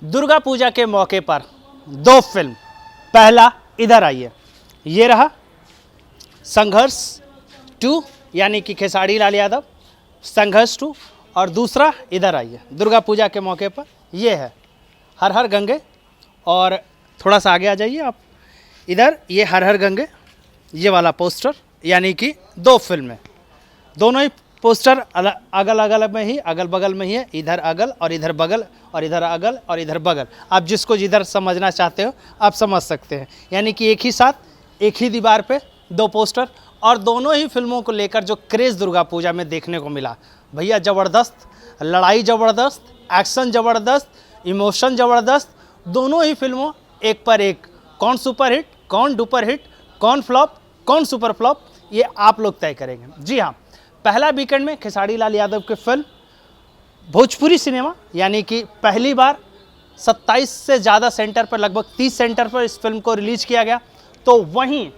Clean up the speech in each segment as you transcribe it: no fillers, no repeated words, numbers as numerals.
दुर्गा पूजा के मौके पर दो फिल्म, पहला इधर आइए, ये रहा संघर्ष 2 यानी कि खेसारी लाल यादव संघर्ष 2, और दूसरा इधर आइए दुर्गा पूजा के मौके पर ये है हर हर गंगे। और थोड़ा सा आगे आ जाइए आप, इधर ये हर हर गंगे, ये वाला पोस्टर, यानी कि दो फिल्में, दोनों ही पोस्टर अगल अगल में ही, अगल बगल में ही है, इधर अगल और इधर बगल और इधर अगल और इधर बगल। आप जिसको जिधर समझना चाहते हो आप समझ सकते हैं, यानी कि एक ही साथ एक ही दीवार पे दो पोस्टर, और दोनों ही फिल्मों को लेकर जो क्रेज़ दुर्गा पूजा में देखने को मिला भैया, ज़बरदस्त लड़ाई, ज़बरदस्त एक्शन, ज़बरदस्त इमोशन, ज़बरदस्त। दोनों ही फिल्मों एक पर एक, कौन सुपर हिट, कौन डुपर हिट, कौन फ्लॉप, कौन सुपर फ्लॉप, ये आप लोग तय करेंगे। जी हाँ, पहला वीकेंड में खेसारी लाल यादव की फिल्म भोजपुरी सिनेमा, यानी कि पहली बार 27 से ज़्यादा सेंटर पर, लगभग 30 सेंटर पर इस फिल्म को रिलीज किया गया। तो वहीं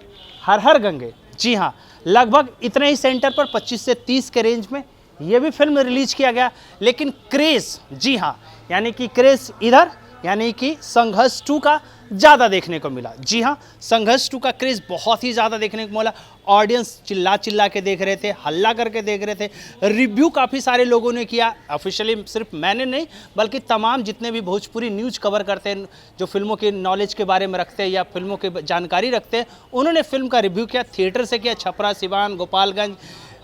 हर हर गंगे, जी हाँ, लगभग इतने ही सेंटर पर 25 से 30 के रेंज में ये भी फिल्म रिलीज किया गया। लेकिन क्रेज़, जी हाँ, यानी कि क्रेज़ इधर, यानी कि संघर्ष 2 का ज़्यादा देखने को मिला। जी हाँ, संघर्ष 2 का क्रेज़ बहुत ही ज़्यादा देखने को मिला। ऑडियंस चिल्ला चिल्ला के देख रहे थे, हल्ला करके देख रहे थे। रिव्यू काफ़ी सारे लोगों ने किया, ऑफिशियली सिर्फ मैंने नहीं बल्कि तमाम जितने भी भोजपुरी न्यूज़ कवर करते हैं, जो फिल्मों के नॉलेज के बारे में रखते हैं या फिल्मों की जानकारी रखते हैं, उन्होंने फिल्म का रिव्यू किया। थिएटर से किया, छपरा, सिवान, गोपालगंज,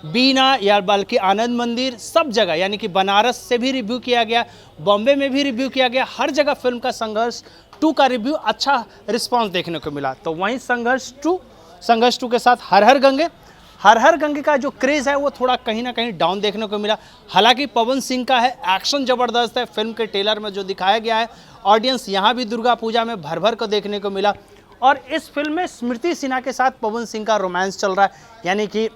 बीना या बल्कि आनंद मंदिर, सब जगह, यानी कि बनारस से भी रिव्यू किया गया, बॉम्बे में भी रिव्यू किया गया। हर जगह फिल्म का संघर्ष 2 का रिव्यू अच्छा रिस्पांस देखने को मिला। तो वहीं संघर्ष 2 के साथ हर हर गंगे का जो क्रेज़ है वो थोड़ा कहीं ना कहीं डाउन देखने को मिला। हालांकि पवन सिंह का है, एक्शन ज़बरदस्त है, फिल्म के ट्रेलर में जो दिखाया गया है, ऑडियंस यहाँ भी दुर्गा पूजा में भर भर को देखने को मिला। और इस फिल्म में स्मृति सिन्हा के साथ पवन सिंह का रोमांस चल रहा है, यानी कि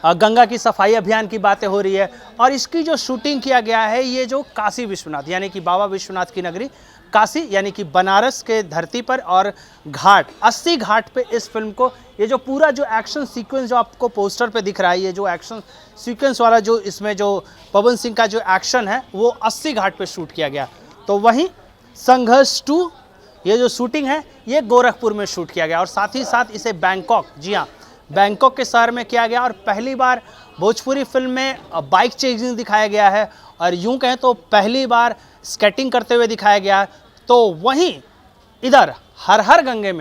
गंगा की सफाई अभियान की बातें हो रही है। और इसकी जो शूटिंग किया गया है, ये जो काशी विश्वनाथ, यानी कि बाबा विश्वनाथ की नगरी काशी, यानी कि बनारस के धरती पर, और घाट 80 घाट पे इस फिल्म को, ये जो पूरा जो एक्शन सीक्वेंस जो आपको पोस्टर पे दिख रहा है, ये जो एक्शन सीक्वेंस वाला जो इसमें जो पवन सिंह का जो एक्शन है वो 80 घाट पे शूट किया गया। तो वहीं संघर्ष 2 ये जो शूटिंग है ये गोरखपुर में शूट किया गया, और साथ ही साथ इसे बैंकॉक, जी हाँ, बैंकॉक के शहर में किया गया। और पहली बार भोजपुरी फिल्म में बाइक चेजिंग दिखाया गया है, और यूं कहें तो पहली बार स्केटिंग करते हुए दिखाया गया। तो वहीं इधर हर हर गंगे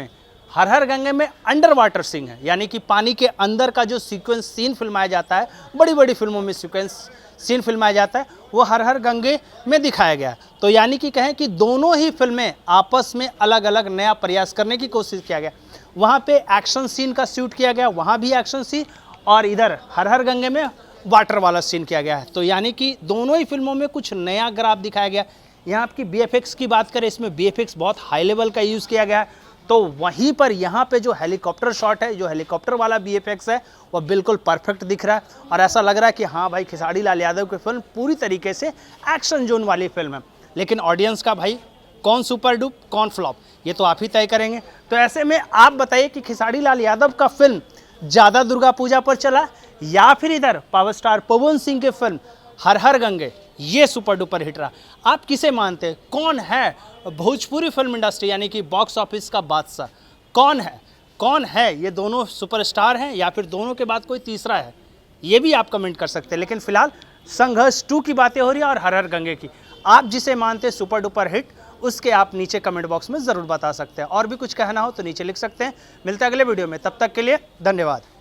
में अंडर वाटर सीन है, यानी कि पानी के अंदर का जो सीक्वेंस सीन फिल्माया जाता है, बड़ी बड़ी फिल्मों में सीक्वेंस सीन फिल्माया जाता है, वो हर हर गंगे में दिखाया गया। तो यानी कि कहें कि दोनों ही फिल्में आपस में अलग अलग नया प्रयास करने की कोशिश किया गया। वहाँ पे एक्शन सीन का शूट किया गया, वहाँ भी एक्शन सीन, और इधर हर हर गंगे में वाटर वाला सीन किया गया है। तो यानी कि दोनों ही फिल्मों में कुछ नया ग्राफ दिखाया गया। यहाँ आपकी BFX की बात करें, इसमें BFX बहुत हाई लेवल का यूज़ किया गया है। तो वहीं पर यहाँ पे जो हेलीकॉप्टर शॉट है, जो हेलीकॉप्टर वाला BFX है, वो बिल्कुल परफेक्ट दिख रहा है, और ऐसा लग रहा है कि हाँ भाई, खेसारी लाल यादव की फिल्म पूरी तरीके से एक्शन जोन वाली फिल्म है। लेकिन ऑडियंस का भाई कौन सुपर डुप, कौन फ्लॉप, ये तो आप ही तय करेंगे। तो ऐसे में आप बताइए कि खेसारी लाल यादव का फिल्म ज़्यादा दुर्गा पूजा पर चला, या फिर इधर पावर स्टार पवन सिंह की फिल्म हर हर गंगे ये सुपर डुपर हिट रहा। आप किसे मानते हैं, कौन है भोजपुरी फिल्म इंडस्ट्री यानी कि बॉक्स ऑफिस का बादशाह, कौन है ये दोनों सुपरस्टार हैं, या फिर दोनों के बाद कोई तीसरा है, ये भी आप कमेंट कर सकते हैं। लेकिन फिलहाल संघर्ष 2 की बातें हो रही है, और हर हर गंगे की। आप जिसे मानते हैं सुपर डुपर हिट, उसके आप नीचे कमेंट बॉक्स में ज़रूर बता सकते हैं। और भी कुछ कहना हो तो नीचे लिख सकते हैं। मिलते हैं अगले वीडियो में, तब तक के लिए धन्यवाद।